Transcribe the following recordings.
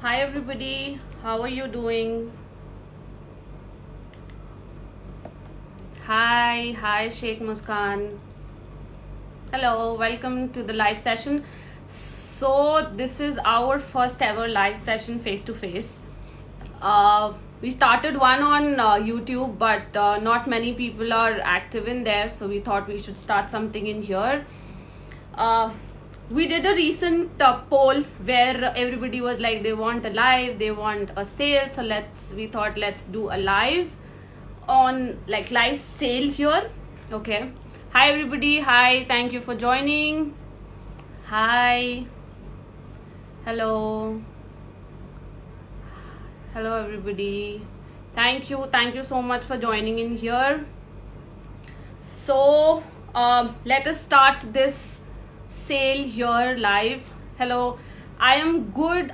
Hi everybody, how are you doing? Hi Sheikh Muskan. Hello, welcome to the live session. So this is our first ever live session face to face. We started one on YouTube, but not many people are active in there, so we thought we should start something in here. We did a recent poll where everybody was like they want a live, they want a sale, so we thought let's do a live on like live sale here. Okay, hi everybody, hi, thank you for joining. Hi, hello everybody, thank you so much for joining in here. So let us start this sale here live. Hello, I am good,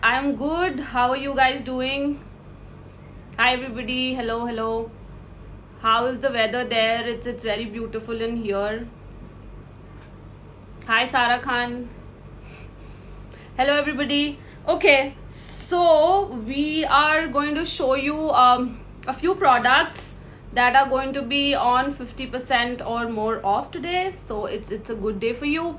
how are you guys doing? Hi everybody, hello, how is the weather there? It's very beautiful in here. Hi Sarah Khan, hello everybody. Okay, so we are going to show you a few products that are going to be on 50% or more off today, so it's a good day for you.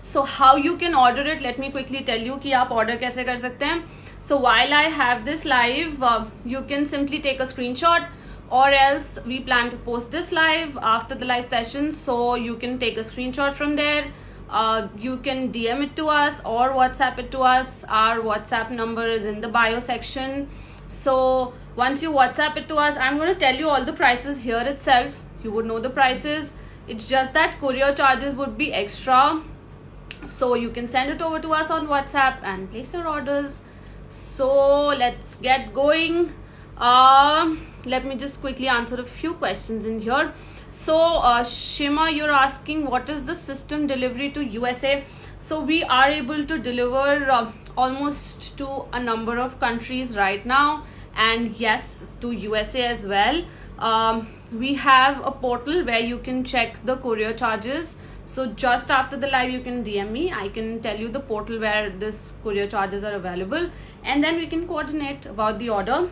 So how you can order it, let me quickly tell you कि आप order कैसे कर सकते हैं. So while I have this live, you can simply take a screenshot, or else we plan to post this live after the live session, so you can take a screenshot from there. You can DM it to us or WhatsApp it to us. Our WhatsApp number is in the bio section. So once you WhatsApp it to us, I'm going to tell you all the prices here itself. You would know the prices. It's just that courier charges would be extra. So you can send it over to us on WhatsApp and place your orders. So let's get going. Let me just quickly answer a few questions in here. So Shima, you're asking what is the system delivery to USA? So we are able to deliver almost to a number of countries right now, and yes, to USA as well. We have a portal where you can check the courier charges. So just after the live you can DM me, I can tell you the portal where this courier charges are available, and then we can coordinate about the order.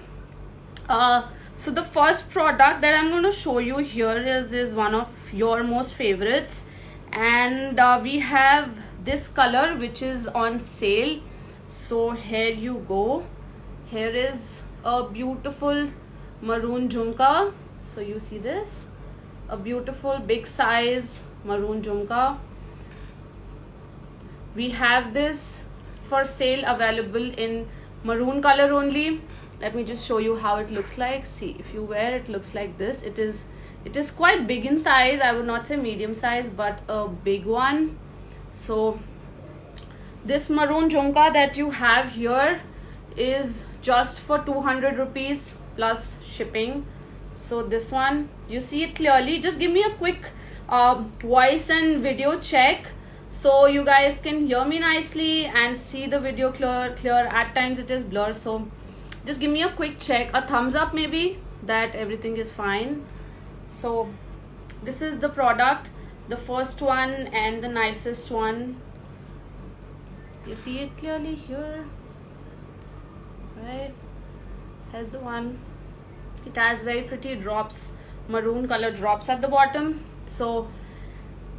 So the first product that I'm going to show you here is one of your most favorites, and we have this color which is on sale. So here you go. Here is a beautiful maroon jhumka. So you see this, a beautiful big size maroon jhumka. We have this for sale available in maroon color only. Let me just show you how it looks like. See, if you wear it, looks like this. It is quite big in size. I would not say medium size, but a big one. So this maroon jhumka that you have here is just for 200 rupees plus shipping. So this one, you see it clearly. Just give me a quick voice and video check so you guys can hear me nicely and see the video clear. At times it is blurred, so just give me a quick check, a thumbs up maybe, that everything is fine. So this is the product, the first one and the nicest one. You see it clearly here, right? Here's the one. It has very pretty drops, maroon color drops at the bottom. So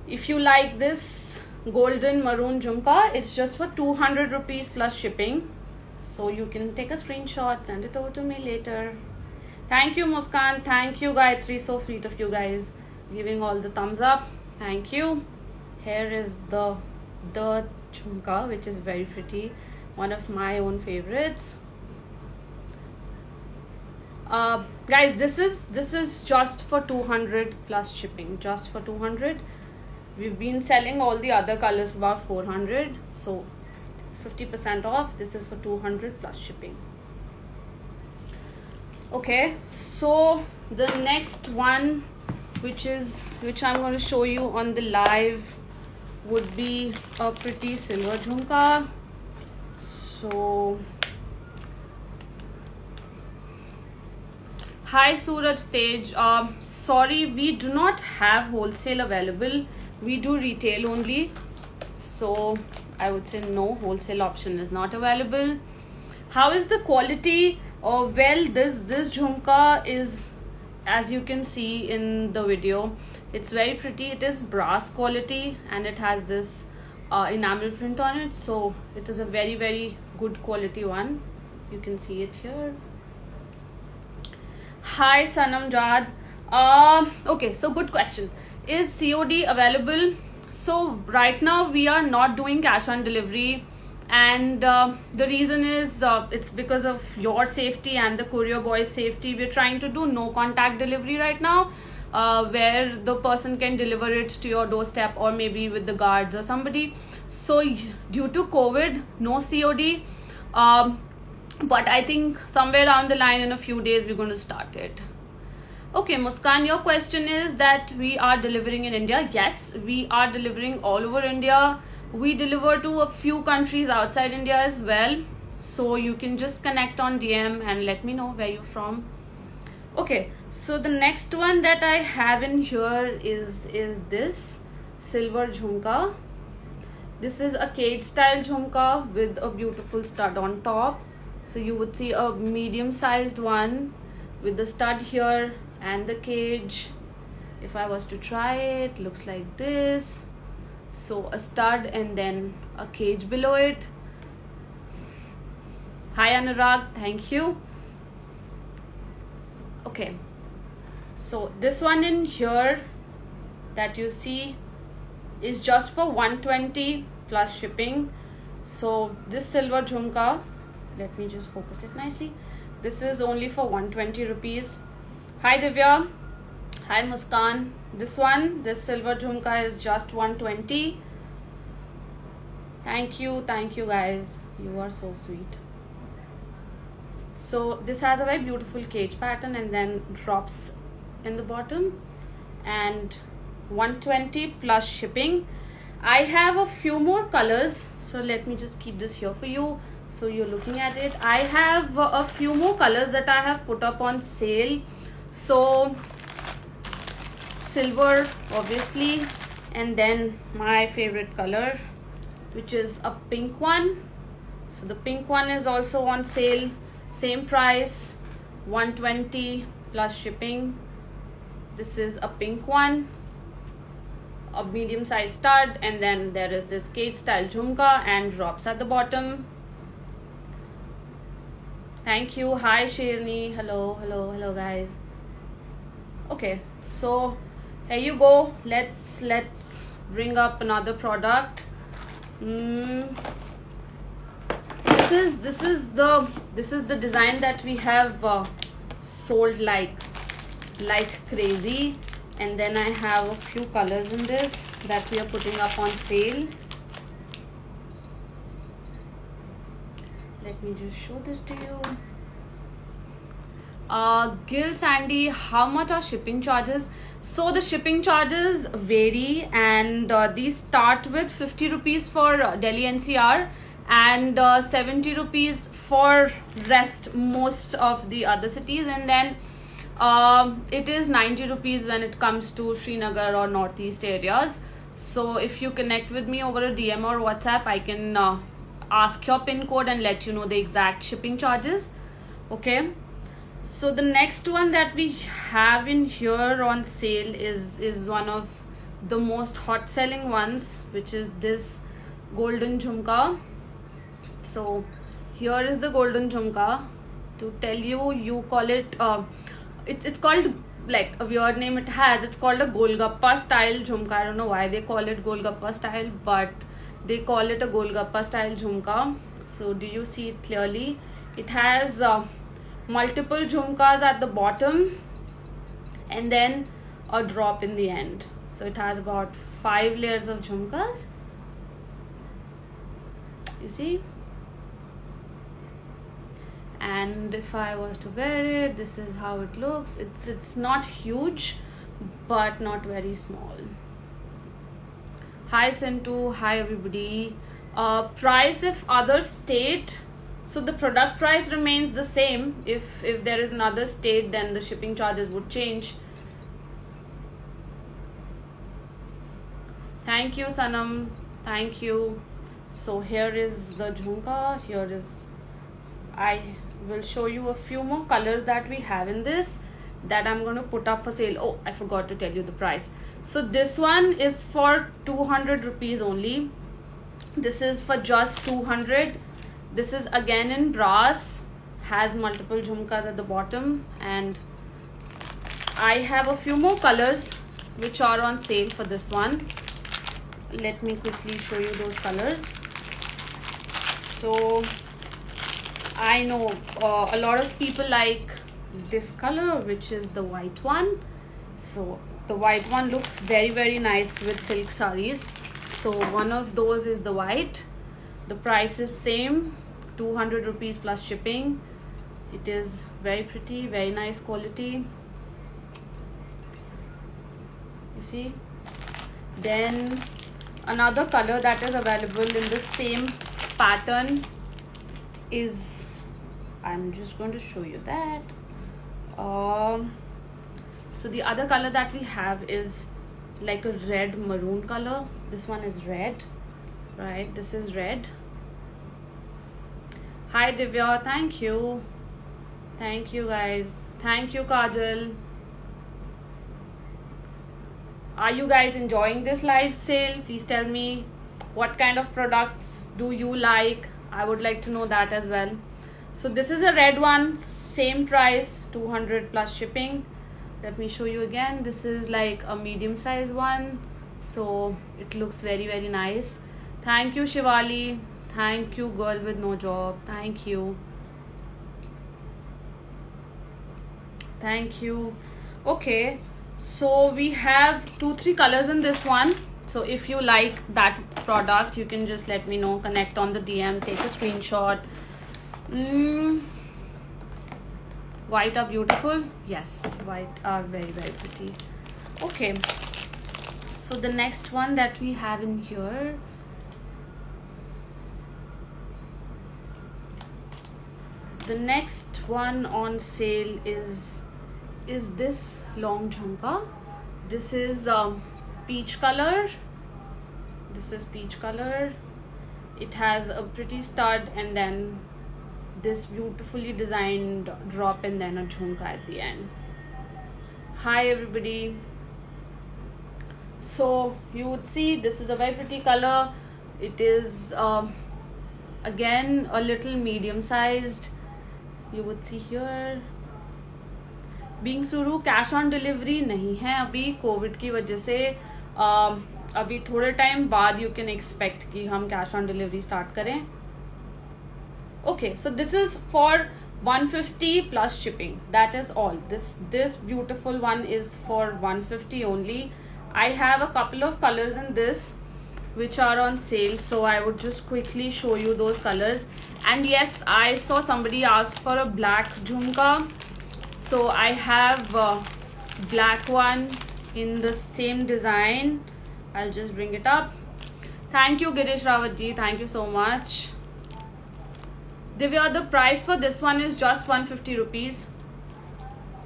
if you like this golden maroon jhumka, it's just for 200 rupees plus shipping. So you can take a screenshot, send it over to me later. Thank you Muskan, thank you Gayatri, so sweet of you guys giving all the thumbs up. Thank you. Here is the jhumka, which is very pretty, one of my own favorites. Guys, this is just for 200 plus shipping, just for 200. We've been selling all the other colors for about 400, so 50% off. This is for 200 plus shipping. Okay, so the next one which I'm going to show you on the live would be a pretty silver jhumka. So hi Suraj Tej, sorry, we do not have wholesale available, we do retail only. So I would say no, wholesale option is not available. How is the quality? Well, this jhumka is, as you can see in the video, it's very pretty. It is brass quality and it has this enamel print on it, so it is a very good quality one. You can see it here. Hi Sanam Jad. Okay, so good question. Is COD available? So right now we are not doing cash on delivery, and the reason is it's because of your safety and the courier boy's safety. We're trying to do no contact delivery right now, where the person can deliver it to your doorstep or maybe with the guards or somebody. So due to COVID, no COD. But I think somewhere down the line in a few days we're going to start it. Okay, Muskan, your question is that we are delivering in India. Yes, we are delivering all over India. We deliver to a few countries outside India as well. So you can just connect on DM and let me know where you're from. Okay, so the next one that I have in here is this silver jhumka. This is a cage style jhumka with a beautiful stud on top. So you would see a medium sized one with the stud here and the cage. If I was to try it, looks like this. So a stud and then a cage below it. Hi Anurag, thank you. Okay, so this one in here that you see is just for 120 plus shipping. So this silver jhumka, let me just focus it nicely. This is only for 120 rupees. Hi Divya. Hi Muskan. This silver jhumka is just 120. Thank you guys. You are so sweet. So this has a very beautiful cage pattern and then drops in the bottom, and 120 plus shipping. I have a few more colors, so let me just keep this here for you so you're looking at it. I have a few more colors that I have put up on sale. So silver obviously, and then my favorite color, which is a pink one. So the pink one is also on sale, same price, 120 plus shipping. This is a pink one, a medium sized stud, and then there is this cage style jhumka and drops at the bottom. Thank you. Hi Sherni. Hello guys. Okay, so here you go. Let's bring up another product. This is the design that we have sold like crazy, and then I have a few colors in this that we are putting up on sale. Let me just show this to you. Gil Sandy, how much are shipping charges? So the shipping charges vary, and these start with 50 rupees for Delhi NCR and 70 rupees for most of the other cities, and then it is 90 rupees when it comes to Srinagar or northeast areas. So if you connect with me over a DM or WhatsApp, I can ask your pin code and let you know the exact shipping charges. Okay, so the next one that we have in here on sale is one of the most hot selling ones, which is this golden jhumka. So here is the golden jhumka. To tell you, you call it it's called like a weird name it has. It's called a Golgappa style jhumka. I don't know why they call it Golgappa style, but they call it a Golgappa style jhumka. So do you see it clearly? It has multiple jhumkas at the bottom and then a drop in the end. So it has about 5 layers of jhumkas. You see? And if I was to wear it, this is how it looks. It's not huge, but not very small. Hi Sintu, hi everybody. Price if other state, so the product price remains the same. If there is another state, then the shipping charges would change. Thank you Sanam, thank you. So here is the jhumka. Here is, I will show you a few more colors that we have in this that I'm going to put up for sale. Oh, I forgot to tell you the price. So this one is for 200 rupees only. This is for just 200. This is again in brass, has multiple jhumkas at the bottom, and I have a few more colors which are on sale for this one. Let me quickly show you those colors. So I know a lot of people like this color, which is the white one. So the white one looks very, very nice with silk sarees. So one of those is the white. The price is same, 200 rupees plus shipping. It is very pretty, very nice quality. You see? Then another color that is available in the same pattern is, I'm just going to show you that. So the other color that we have is like a red maroon color. This one is red, right? This is red. Hi Divya, thank you. Thank you guys. Thank you Kajal. Are you guys enjoying this live sale? Please tell me what kind of products do you like. I would like to know that as well. So this is a red one, same price, 200 plus shipping. Let me show you again. This is like a medium size one, so it looks very, very nice. Thank you Shivali. Thank you girl with no job. Thank you. Thank you. Okay, so we have 2-3 colors in this one. So if you like that product, you can just let me know, connect on the DM, take a screenshot. White are beautiful. Yes, white are very, very pretty. Okay, so the next one that we have in here, the next one on sale is this long jhumka. This is peach color. This is peach color. It has a pretty stud and then this beautifully designed drop and then a jhumka at the end. Hi everybody. So you would see this is a very pretty color. It is again a little medium sized. You would see here. Being Suru, cash on delivery नहीं है अभी Covid की वजह से. अभी थोड़े time बाद you can expect कि हम कैश ऑन डिलीवरी स्टार्ट करें. Okay, so this is for 150 plus shipping. That is all. This beautiful one is for 150 only. I have a couple of colors in this which are on sale, so I would just quickly show you those colors. And yes, I saw somebody ask for a black jhumka, so I have a black one in the same design. I'll just bring it up. Thank you Girish Rawat ji, thank you so much. Divya, the price for this one is just 150 rupees.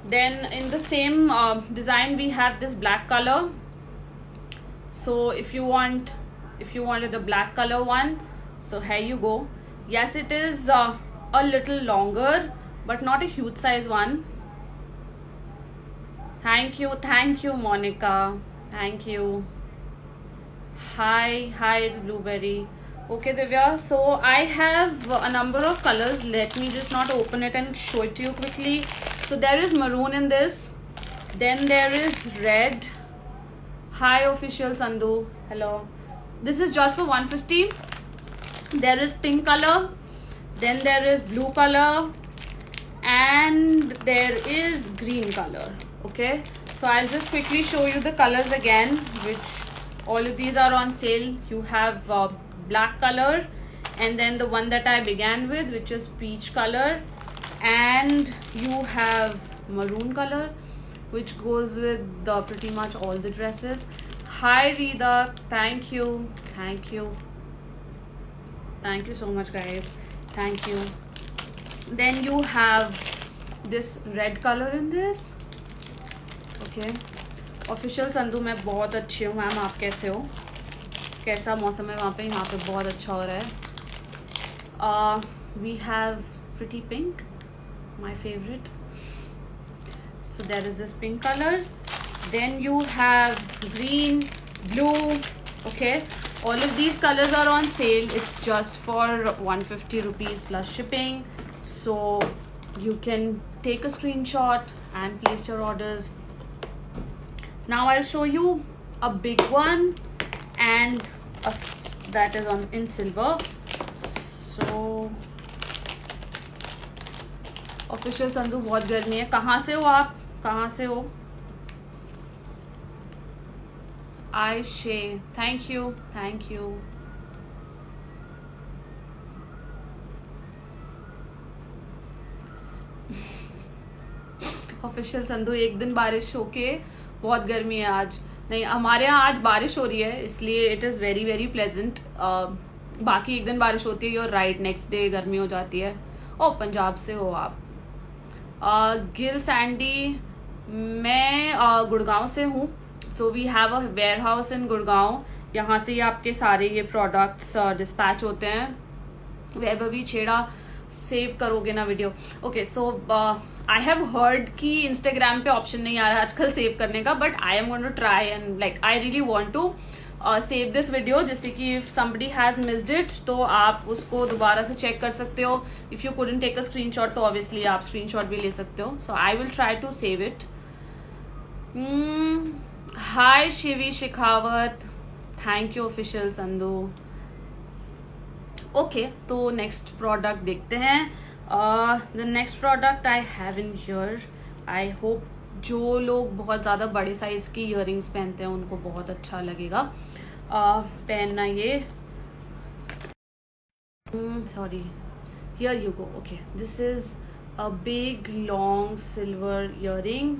Then in the same design we have this black color. So if you wanted a black color one, so here you go. Yes, it is a little longer but not a huge size one. Thank you Monica, thank you. Hi, it's Blueberry. Okay Divya, so I have a number of colors. Let me just not open it and show it to you quickly. So there is maroon in this, then there is red. Hi official Sandhu, hello. This is just for 150. There is pink color, then there is blue color, and there is green color. Okay, so I'll just quickly show you the colors again, which all of these are on sale. You have black color, and then the one that I began with, which is peach color, and you have maroon color, which goes with pretty much all the dresses. Hi Rida, thank you so much guys, thank you. Then you have this red color in this. Okay, official Sandhu, मैं बहुत अच्छी हूँ ma'am, आप कैसे हो? कैसा मौसम है वहाँ पे? यहाँ पे बहुत अच्छा हो रहा है. We have pretty pink, my favorite. So there is this pink color. Then you have green, blue. Okay, all of these colors are on sale. It's just for 150 rupees plus shipping. So you can take a screenshot and place your orders. Now I'll show you a big one, and that is in silver. So official Sandhu, बहुत गर्मी है. कहाँ से हो आप? कहाँ से हो? Ayse, thank you, thank you. Official Sandhu, एक दिन बारिश होके बहुत गर्मी है आज. नहीं, हमारे यहाँ आज बारिश हो रही है, इसलिए it is very very pleasant. बाकी एक दिन बारिश होती है और राइट नेक्स्ट डे गर्मी हो जाती है. ओ, पंजाब से हो आप? गिल सैंडी, मैं गुड़गांव से हूँ. So we have a warehouse in Gurgaon. यहाँ से ये आपके सारे ये प्रोडक्ट्स डिस्पैच होते हैं. वैभवी छेड़ा, सेव करोगे ना video? Okay, so I have heard कि इंस्टाग्राम पे ऑप्शन नहीं आ रहा है आजकल सेव करने का, but I am going to try and like I really want to save this video. जैसे कि if somebody has missed it तो आप उसको दोबारा से चेक कर सकते हो. If you couldn't take a screenshot तो ऑब्वियसली आप स्क्रीनशॉट भी ले सकते हो. So I will try to save it. Hi Shivi Shekhawat, thank you official Sandhu. Okay, तो नेक्स्ट प्रोडक्ट देखते हैं. The next product I have in here. I hope जो लोग बहुत ज़्यादा बड़े साइज की इयररिंग्स पहनते हैं उनको बहुत अच्छा लगेगा पहनना ये. Sorry, here you go. Okay, this is a big long silver earring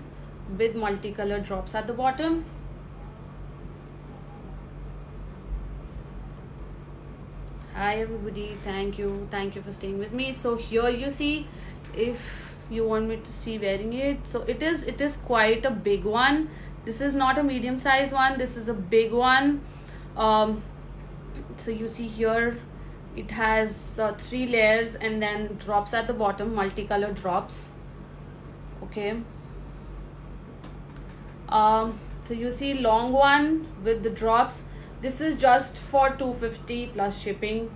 with multicolored drops at the bottom. Hi everybody, thank you for staying with me. So here you see, if you want me to see wearing it, so it is quite a big one. This is not a medium size one, this is a big one. So you see here it has 3 layers and then drops at the bottom, multicolored drops. Okay, so you see long one with the drops. This is just for 250 plus shipping.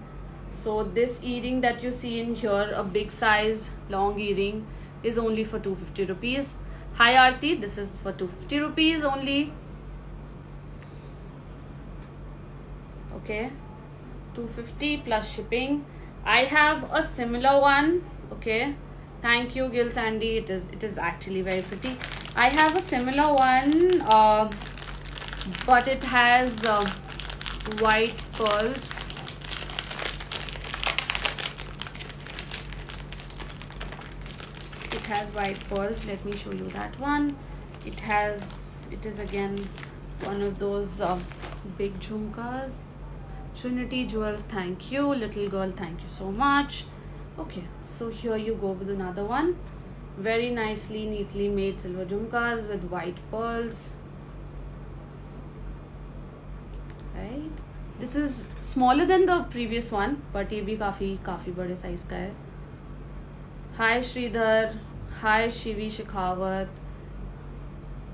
So this earring that you see in here, a big size long earring, is only for 250 rupees. Hi Aarti, this is for 250 rupees only. Okay, 250 plus shipping. I have a similar one. Okay, thank you Gil Sandy, it is actually very pretty. I have a similar one, but it has white pearls. It has white pearls. Let me show you that one. It is again one of those big jhumkas. Trinity Jewels, thank you. Little girl, thank you so much. Okay, so here you go with another one. Very nicely, neatly made silver jhumkas with white pearls. Right, this is smaller than the previous one, but ये भी काफी बड़े size का है. Hi Shridhar, hi Shivi Shekhawat.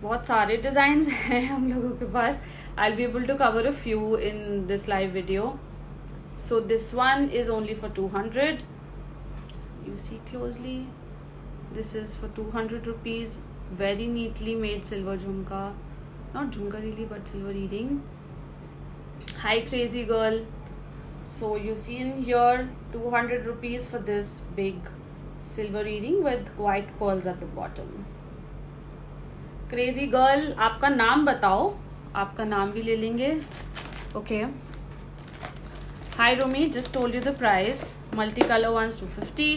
बहुत सारे design हैं हम लोगों के पास. I'll be able to cover a few in this live video. So this one is only for 200. You see closely. This is for 200 rupees. Very neatly made silver jhumka. Not jhumka really, but silver earring. Hi crazy girl. So you see in here 200 rupees for this big silver earring with white pearls at the bottom. Crazy girl, आपका नाम बताओ, आपका नाम भी ले लेंगे. Okay. Hi Rumi, just told you the price. Multicolor ones 250.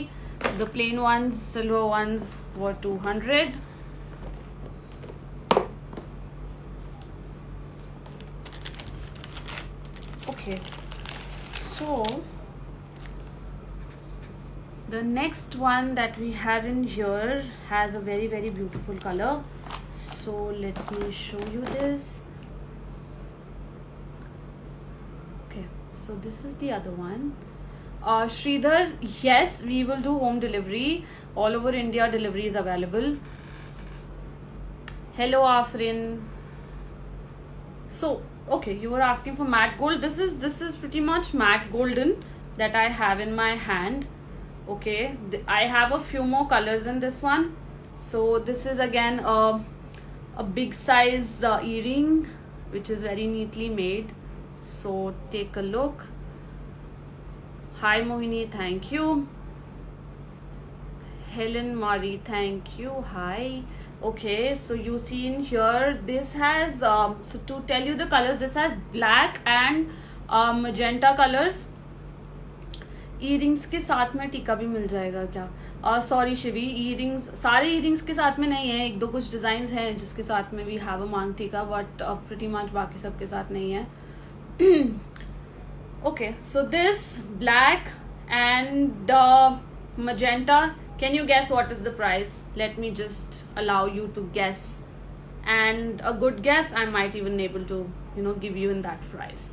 The plain ones, silver ones, were 200. Okay, so the next one that we have in here has a very very beautiful color. So let me show you this. So this is the other one. Sridhar, yes, we will do home delivery. All over India, delivery is available. Hello, Afrin. So, okay, you were asking for matte gold. This is pretty much matte golden that I have in my hand. Okay, I have a few more colors in this one. So this is again a big size earring, which is very neatly made. So take a look. Hi Mohini, thank you. Helen Marie, thank you. Hi. Okay, so you see in here, this has so to tell you the colors, this has black and magenta colors. Earrings के साथ में टीका भी मिल जाएगा क्या? Sorry Shivi, earrings सारे earrings के साथ में नहीं है, एक दो कुछ डिजाइन हैं जिसके साथ में भी हैव अ मांग टीका, बट प्रीटी मच बाकी सब के साथ नहीं है. Okay, so this black and magenta, can you guess what is the price? Let me just allow you to guess, and a good guess I might even able to give you in that price.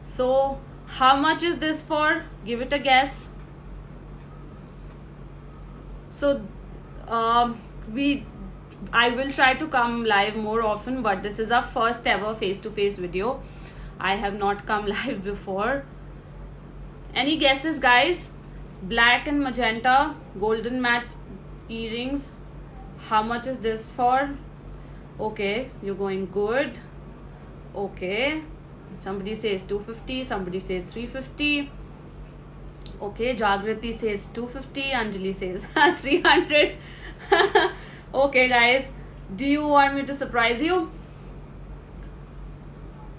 So how much is this for? Give it a guess. So I will try to come live more often, but this is our first ever face-to-face video. I have not come live before. Any guesses, guys? Black and magenta golden matte earrings. How much is this for? Okay, you're going good. Okay, somebody says 250, somebody says 350. Okay, Jagrati says 250, Anjali says 300. Okay guys, do you want me to surprise you?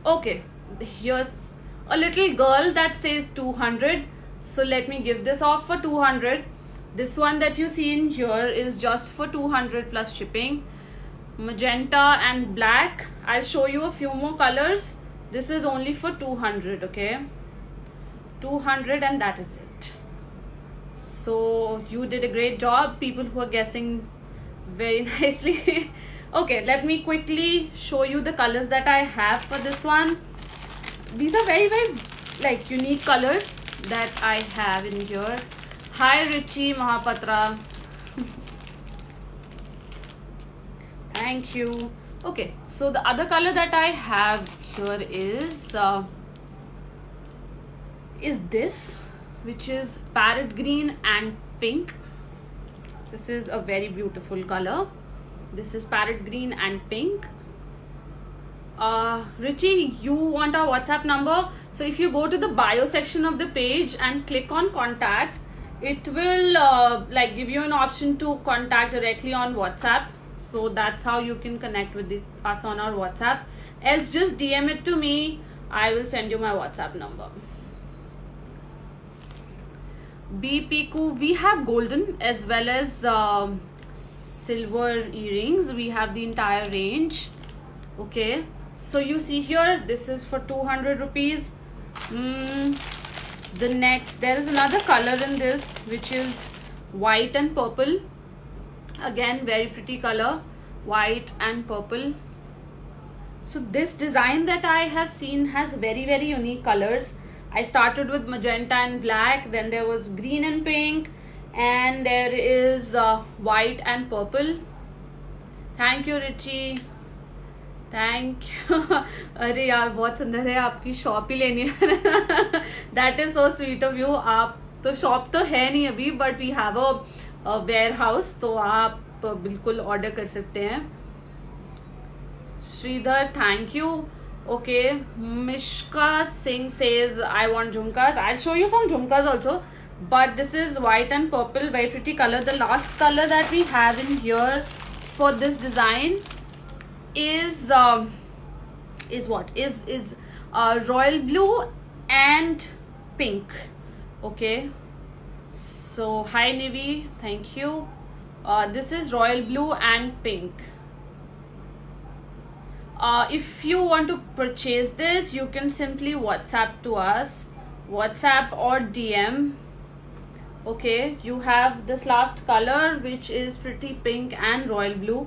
Okay, here's a little girl that says 200, so let me give this off for 200. This one that you see in here is just for 200 plus shipping. Magenta and black, I'll show you a few more colors. This is only for 200. Okay, 200, and that is it. So you did a great job, people who are guessing very nicely. Okay, let me quickly show you the colors that I have for this one. These are very like unique colors that I have in here. Hi Richie Mahapatra. Thank you. Okay, so the other color that I have here is this, which is parrot green and pink. This is a very beautiful color. This is parrot green and pink. Richie, you want our WhatsApp number? So if you go to the bio section of the page and click on contact, it will like give you an option to contact directly on WhatsApp. So that's how you can connect with us on our WhatsApp. Else just DM it to me. I will send you my WhatsApp number. Piku, we have golden as well as silver earrings. We have the entire range. Okay, so you see here, this is for 200 rupees. The next, there is another color in this, which is white and purple. Again, very pretty color, white and purple. So this design that I have seen has very unique colors. I started with magenta and black, then there was green and pink, and there is white and purple. Thank you Richie. Thank you. अरे यार बहुत सुंदर है, आपकी shop ही लेनी है. That is so sweet of you. आप तो शॉप तो है नहीं अभी, but we have a warehouse, तो आप बिल्कुल ऑर्डर कर सकते हैं. Sridhar, thank you. Okay, Mishka Singh says I want jhumkas. I'll show you some jhumkas also, but this is white and purple, very pretty color. The last color that we have in here for this design is what is royal blue and pink. Okay, so hi Nivi, thank you. This is royal blue and pink. If you want to purchase this, you can simply WhatsApp to us, WhatsApp or DM. Okay, you have this last color, which is pretty pink and royal blue.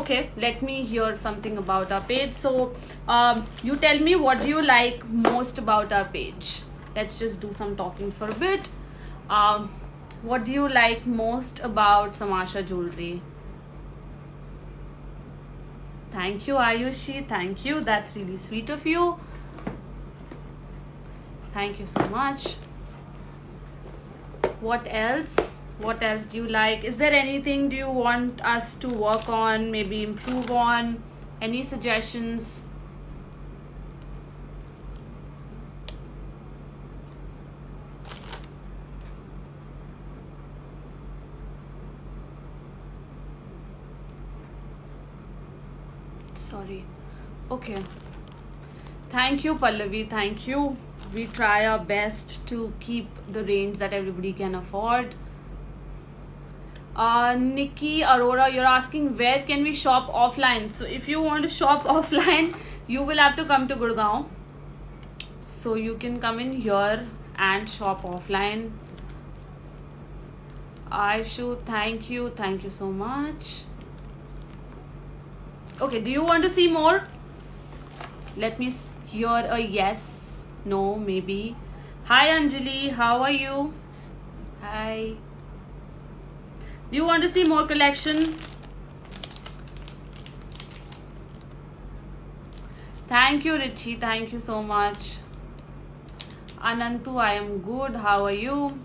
okay, let me hear something about our page. So you tell me, what do you like most about our page? Let's just do some talking for a bit. What do you like most about Samasha Jewelry? Thank you, Ayushi. Thank you. That's really sweet of you. Thank you so much. What else? What else do you like? Is there anything do you want us to work on, maybe improve on? Any suggestions? Sorry. Okay. Thank you, Pallavi. Thank you. We try our best to keep the range that everybody can afford. Nikki Arora, you're asking where can we shop offline? So if you want to shop offline, you will have to come to Gurgaon. So you can come in here and shop offline. Aishu, thank you. Thank you so much. Okay, do you want to see more? Let me hear a yes, no, maybe. Hi Anjali, how are you? Hi. Do you want to see more collection? Thank you, Richie. Thank you so much. Anantu, I am good. How are you?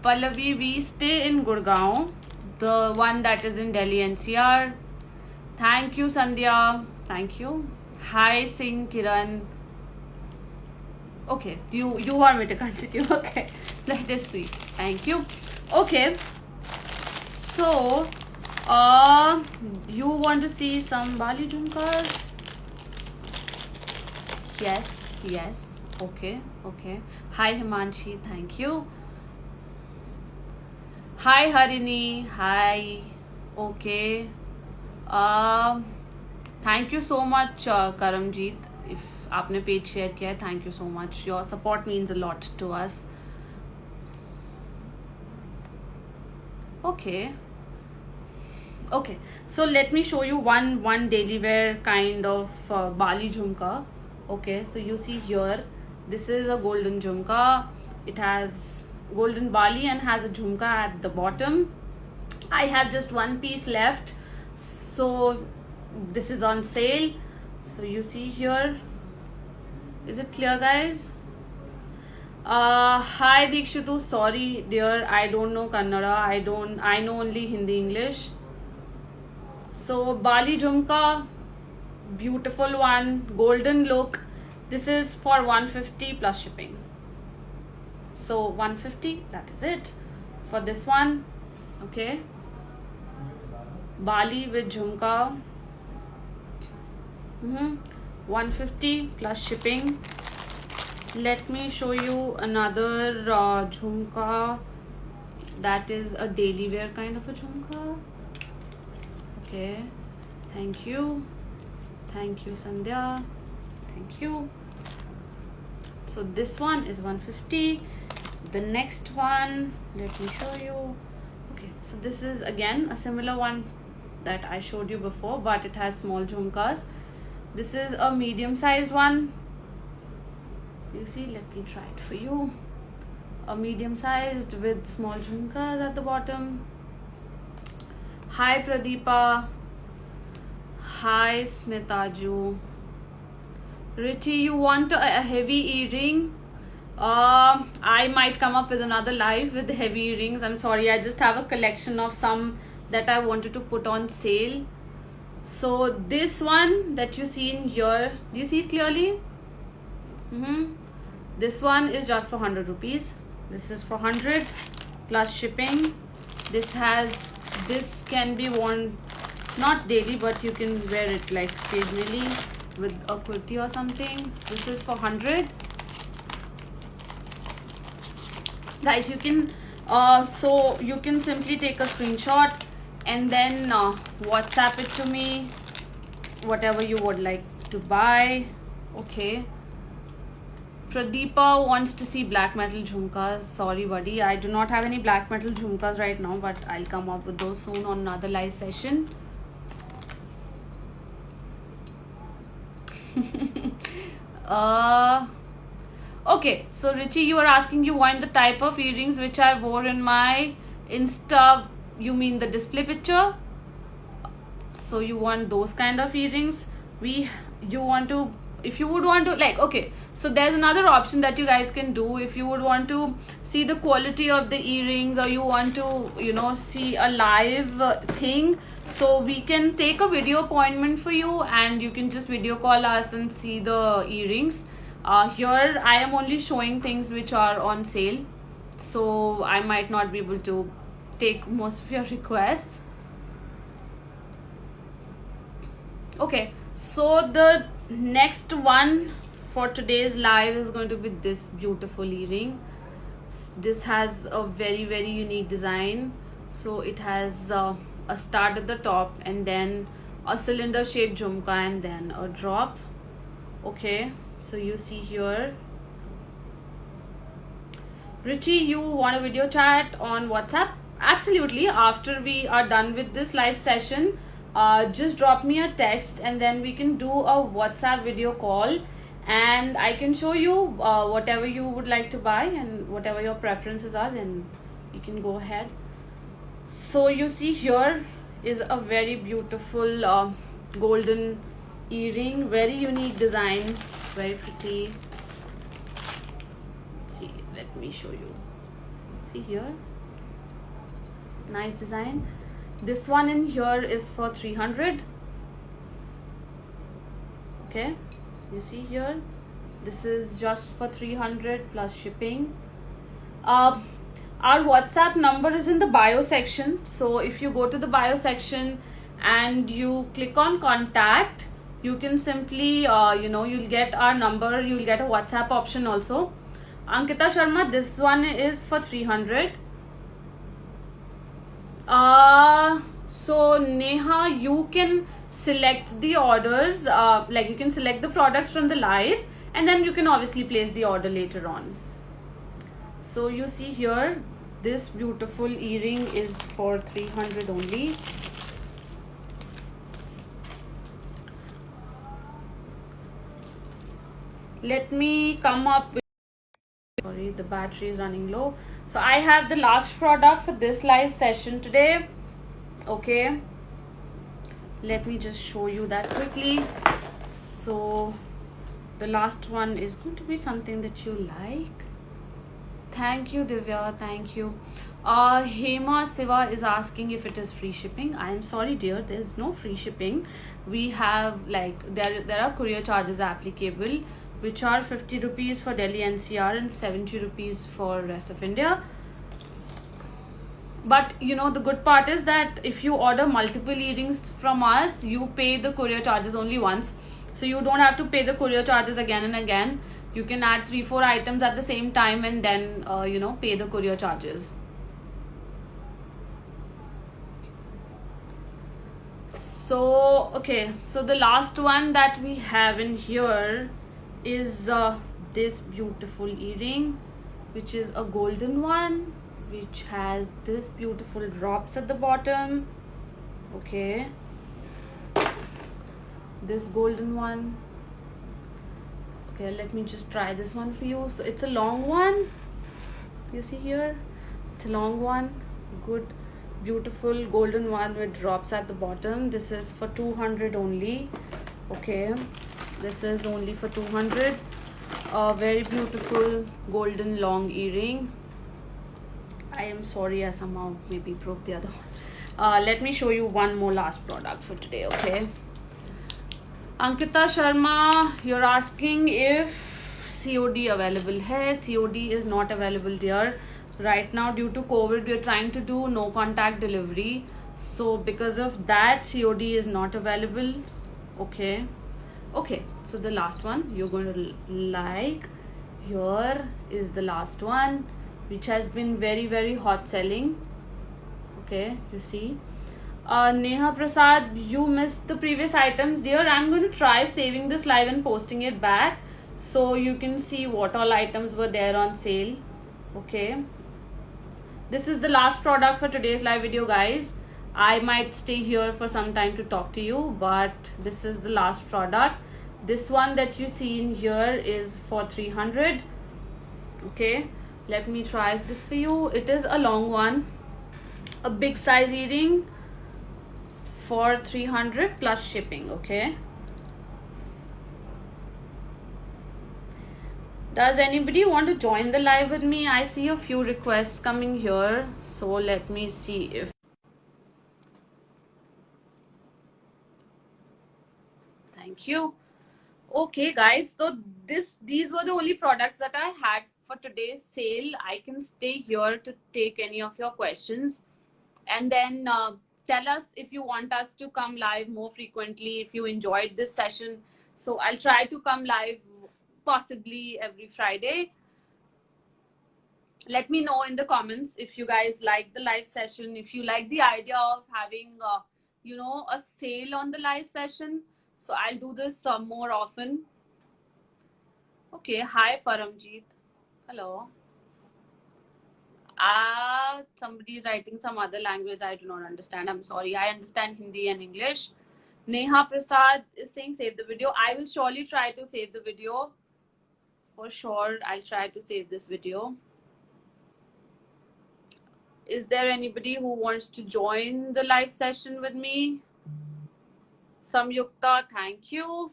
Pallavi, we stay in Gurgaon, the one that is in Delhi NCR. Thank you, Sandhya. Thank you. Hi, Singh, Kiran. Okay, you want me to continue? Okay, that is sweet. Thank you. Okay, so you want to see some Bali jhumkas? Yes. Okay. Hi Himanshi, thank you. Hi Harini, hi. Okay. Thank you so much, Karamjeet. If आपने page share किया है, thank you so much. Your support means a lot to us. Okay, so let me show you one daily wear kind of Bali jhumka. Okay, so you see here, this is a golden jhumka. It has golden Bali and has a jhumka at the bottom. I have just one piece left, so this is on sale. So you see here, is it clear, guys? Hi Dikshitu, sorry dear, I don't know Kannada. I know only Hindi, English. So Bali jhumka, beautiful one, golden look. This is for 150 plus shipping. So 150, that is it for this one. Okay, Bali with jhumka, 150 plus shipping. Let me show you another jhumka that is a daily wear kind of a jhumka. Okay, thank you Sandhya, thank you. So this one is 150. The next one, let me show you. Okay, so this is again a similar one that I showed you before, but it has small jhumkas. This is a medium sized one. You see, let me try it for you. A medium sized with small jhumkas at the bottom. Hi Pradeepa. Hi Smitaju. Richie, you want a heavy earring? I might come up with another live with heavy earrings. I'm sorry, I just have a collection of some that I wanted to put on sale. So this one that you see in here, do you see it clearly? This one is just for 100 rupees. This is for 100 plus shipping. This can be worn not daily, but you can wear it like occasionally with a kurti or something. This is for 100. Guys, you can so you can simply take a screenshot and then WhatsApp it to me, whatever you would like to buy. Okay, Pradeepa wants to see black metal jhumkas. Sorry, buddy, I do not have any black metal jhumkas right now, but I'll come up with those soon on another live session. Okay, so Richie, you are asking, you want the type of earrings which I wore in my Insta. You mean the display picture? So you want those kind of earrings? You want to, if you would want to, like, okay, so there's another option that you guys can do. If you would want to see the quality of the earrings, or you want to, you know, see a live thing, so we can take a video appointment for you, and you can just video call us and see the earrings. Here I am only showing things which are on sale, so I might not be able to take most of your requests. Okay, so the next one for today's live is going to be this beautiful earring. This has a very, very unique design. So it has a stud at the top, and then a cylinder shaped jhumka, and then a drop. Okay, so you see here. Richie, you want a video chat on WhatsApp? Absolutely. After we are done with this live session, just drop me a text, and then we can do a WhatsApp video call, and I can show you whatever you would like to buy, and whatever your preferences are, then you can go ahead. So you see here is a very beautiful golden earring, very unique design, very pretty. See, let me show you. See here, nice design. This one in here is for 300. Okay, you see here, this is just for 300 plus shipping. Our WhatsApp number is in the bio section. So if you go to the bio section and you click on contact, you can simply you'll get our number, you'll get a WhatsApp option also. Ankita Sharma, this one is for 300. So Neha, you can select the orders, like you can select the products from the live, and then you can obviously place the order later on. So you see here, this beautiful earring is for 300 only. Let me come up with, sorry, the battery is running low. So I have the last product for this live session today. Okay, let me just show you that quickly. So the last one is going to be something that you like. Thank you, Divya, thank you. Hema Siva is asking if it is free shipping. I am sorry, dear, there is no free shipping. We have, like, there are courier charges applicable, which are 50 rupees for Delhi NCR and 70 rupees for rest of India. But you know, the good part is that if you order multiple earrings from us, you pay the courier charges only once, so you don't have to pay the courier charges again and again. You can add 3-4 items at the same time, and then pay the courier charges. So okay, so the last one that we have in here is this beautiful earring, which is a golden one, which has this beautiful drops at the bottom. Okay, this golden one. Okay, let me just try this one for you. So it's a long one, you see here, it's a long one, good beautiful golden one with drops at the bottom. This is for 200 only. Okay, this is only for 200. A very beautiful golden long earring. I am sorry, I somehow maybe broke the other one. Let me show you one more last product for today. Okay, Ankita Sharma, you're asking if COD available hai. COD is not available, dear. Right now, due to COVID, we are trying to do no contact delivery. So because of that, COD is not available. Okay. Okay, so the last one you're going to like. Here is the last one, which has been very, very hot selling. Okay, you see. Neha Prasad, you missed the previous items, dear. I'm going to try saving this live and posting it back. so you can see what all items were there on sale. Okay, this is the last product for today's live video, guys. I might stay here for some time to talk to you, but this is the last product. This one that you see in here is for 300. Okay, let me try this for you. It is a long one, a big size earring for 300 plus shipping. Okay, does anybody want to join the live with me? I see a few requests coming here, so let me see if thank you. Okay, guys, so these were the only products that I had for today's sale. I can stay here to take any of your questions, and then tell us if you want us to come live more frequently, if you enjoyed this session. So I'll try to come live possibly every Friday. Let me know in the comments if you guys like the live session, if you like the idea of having a sale on the live session. So I'll do this more often. Okay, hi Paramjeet. Hello. Somebody is writing some other language I do not understand. I'm sorry. I understand Hindi and English. Neha Prasad is saying save the video. I will surely try to save the video. For sure, I'll try to save this video. Is there anybody who wants to join the live session with me? Samyukta, thank you.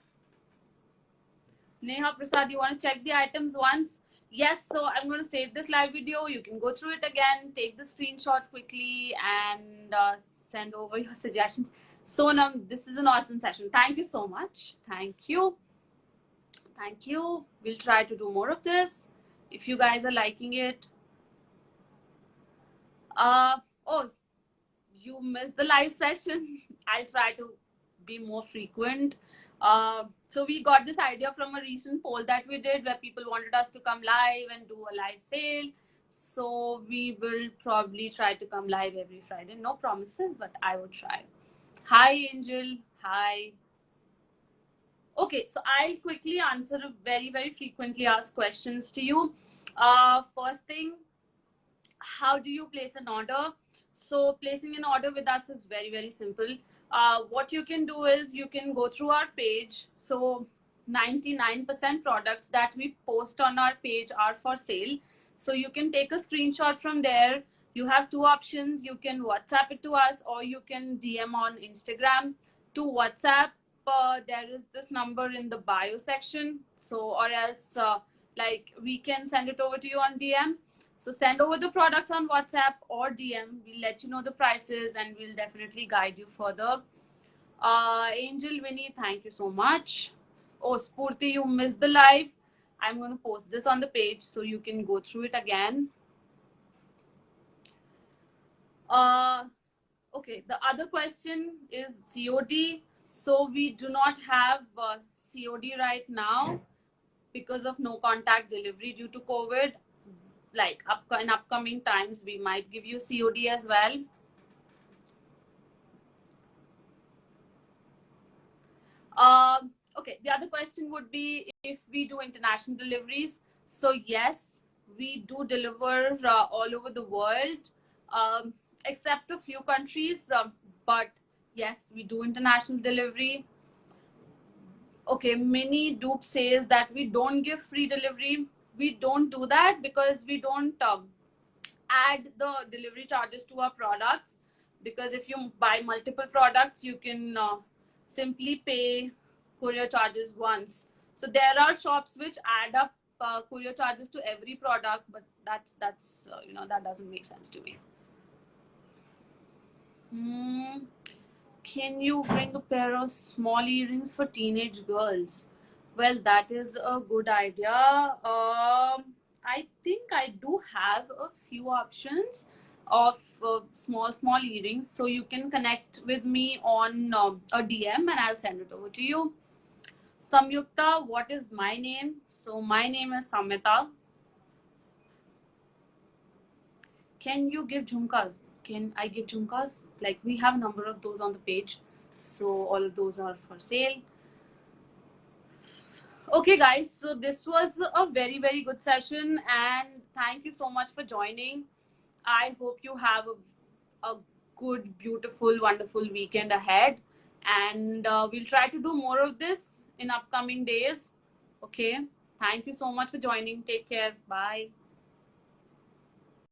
Neha Prasad, you want to check the items once? Yes, so I'm going to save this live video. You can go through it again, take the screenshots quickly, and send over your suggestions. Sonam, this is an awesome session. Thank you so much. Thank you. Thank you. We'll try to do more of this if you guys are liking it. Oh, you missed the live session. I'll try to be more frequent. So we got this idea from a recent poll that we did where people wanted us to come live and do a live sale. So we will probably try to come live every Friday. No promises, but I would try. Hi, Angel. Hi. Okay, so I'll quickly answer very, very frequently asked questions to you. First thing, how do you place an order? So placing an order with us is very, very simple. What you can do is you can go through our page. So 99% products that we post on our page are for sale. So you can take a screenshot from there. You have two options. You can WhatsApp it to us, or you can DM on Instagram. To WhatsApp, there is this number in the bio section. So, or else like we can send it over to you on DM. So send over the products on WhatsApp or DM. We'll let you know the prices and we'll definitely guide you further. Angel Winnie, thank you so much. Oh, Spurti, you missed the live. I'm going to post this on the page so you can go through it again. Okay, the other question is COD. So we do not have COD right now because of no contact delivery due to COVID. Like in upcoming times, we might give you COD as well. Okay, the other question would be if we do international deliveries. So yes, we do deliver all over the world, except a few countries. But yes, we do international delivery. Okay, Mini Dupe says that we don't give free delivery. We don't do that because we don't add the delivery charges to our products. Because if you buy multiple products, you can simply pay courier charges once. So there are shops which add up courier charges to every product, but that's that doesn't make sense to me. Can you bring a pair of small earrings for teenage girls? Well, that is a good idea. I think I do have a few options of small earrings, so you can connect with me on a DM and I'll send it over to you. Samyukta, what is my name? So my name is Samita. Can you give jhumkas? Can I give jhumkas? Like we have a number of those on the page, so all of those are for sale. Okay, guys, so this was a very, very good session, and thank you so much for joining. I hope you have a good, beautiful, wonderful weekend ahead, and we'll try to do more of this in upcoming days. Okay, thank you so much for joining. Take care. Bye.